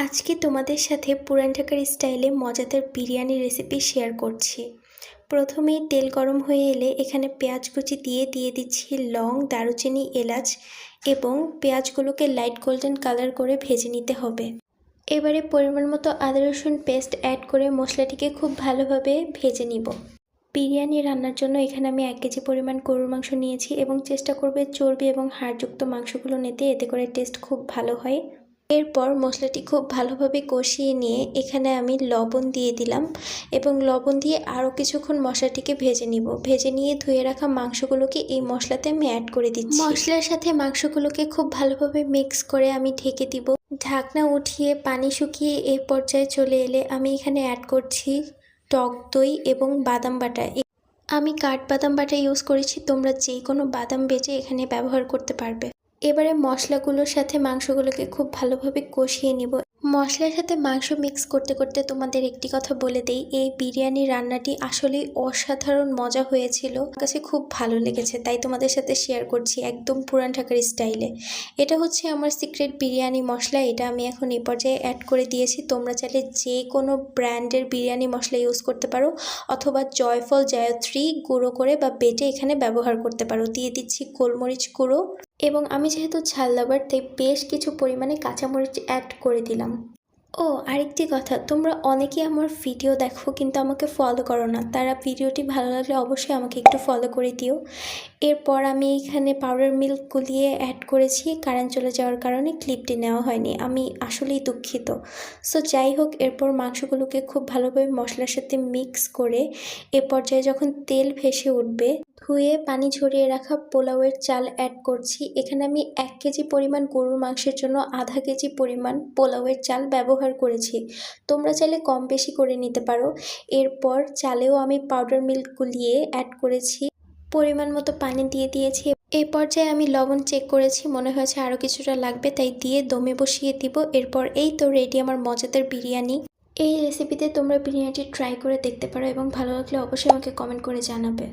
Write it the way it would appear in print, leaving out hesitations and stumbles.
আজকে তোমাদের সাথে পুরান ঢাকার স্টাইলে মজাদার বিরিয়ানি রেসিপি শেয়ার করছি। প্রথমেই তেল গরম হয়ে এলে এখানে পেঁয়াজ কুচি দিয়ে দিচ্ছি লং, দারুচিনি, এলাচ এবং পেঁয়াজগুলোকে লাইট গোল্ডেন কালার করে ভেজে নিতে হবে। এবারে পরিমাণ মতো আদা রসুন পেস্ট অ্যাড করে মশলাটিকে খুব ভালোভাবে ভেজে নিব। বিরিয়ানি রান্নার জন্য এখানে আমি 1 কেজি পরিমাণ গরুর মাংস নিয়েছি এবং চেষ্টা করবে চর্বি এবং হাড়যুক্ত মাংসগুলো নিতে, এতে করে টেস্ট খুব ভালো হয়। এরপর মশলাটি খুব ভালোভাবে কষিয়ে নিয়ে এখানে আমি লবণ দিয়ে দিলাম এবং লবণ দিয়ে আরও কিছুক্ষণ মশলাটিকে ভেজে নিব। ভেজে নিয়ে ধুয়ে রাখা মাংসগুলোকে এই মশলাতে আমি অ্যাড করে দিচ্ছি। মশলার সাথে মাংসগুলোকে খুব ভালোভাবে মিক্স করে আমি ঢেকে দিব। ঢাকনা উঠিয়ে পানি শুকিয়ে এই পর্যায়ে চলে এলে আমি এখানে অ্যাড করছি টক দই এবং বাদাম বাটা। আমি কাঠবাদাম বাটা ইউজ করেছি, তোমরা যে কোনো বাদাম বেটে এখানে ব্যবহার করতে পারবে। এবারে মশলাগুলোর সাথে মাংসগুলোকে খুব ভালোভাবে কষিয়ে নিব। মশলার সাথে মাংস মিক্স করতে করতে তোমাদের একটি কথা বলে দেই, এই বিরিয়ানি রান্নাটি আসলেই অসাধারণ মজা হয়েছিল। আমার কাছে খুব ভালো লেগেছে, তাই তোমাদের সাথে শেয়ার করছি একদম পুরান ঢাকার স্টাইলে। এটা হচ্ছে আমার সিক্রেট বিরিয়ানি মশলা, এটা আমি এখন এই পর্যায়ে অ্যাড করে দিয়েছি। তোমরা চাইলে যে কোনো ব্র্যান্ডের বিরিয়ানি মশলা ইউজ করতে পারো অথবা জয়ফল, জায়ত্রী গুঁড়ো করে বা বেটে এখানে ব্যবহার করতে পারো। দিয়ে দিচ্ছি গোলমরিচ গুঁড়ো এবং আমি যেহেতু ঝাল লাভার তাই বেশ কিছু পরিমাণে কাঁচামরিচ অ্যাড করে দিলাম। ও আরেকটি কথা, তোমরা অনেকেই আমার ভিডিও দেখো কিন্তু আমাকে ফলো করো না, তারা ভিডিওটি ভালো লাগলে অবশ্যই আমাকে একটু ফলো করে দিও। এরপর আমি এখানে পাউডার মিল্ক গুলিয়ে অ্যাড করেছি, কারেন্ট চলে যাওয়ার কারণে ক্লিপটি নেওয়া হয়নি, আমি আসলেই দুঃখিত। সো যাই হোক, এরপর মাংসগুলোকে খুব ভালোভাবে মশলার সাথে মিক্স করে এ পর্যায়ে যখন তেল ভেসে উঠবে, ধুয়ে পানি ঝরিয়ে রাখা পোলাওয়ের চাল অ্যাড করছি। এখানে আমি 1 কেজি পরিমাণ গরুর মাংসের জন্য আধা কেজি পরিমাণ পোলাওয়ের চাল ব্যবহার করেছি, তোমরা চাইলে কম বেশি করে নিতে পারো। এরপর চালেও আমি পাউডার মিল্ক গুলিয়ে অ্যাড করেছি, পরিমাণ মতো পানি দিয়ে দিয়েছি। এই পর্যায়ে আমি লবণ চেক করেছি, মনে হয়েছে আরও কিছুটা লাগবে, তাই দিয়ে দমে বসিয়ে দিব। এরপর এই তো রেডি আমার মজাদার বিরিয়ানি। এই রেসিপিতে তোমরা বিরিয়ানিটি ট্রাই করে দেখতে পারো এবং ভালো লাগলে অবশ্যই আমাকে কমেন্ট করে জানাবে।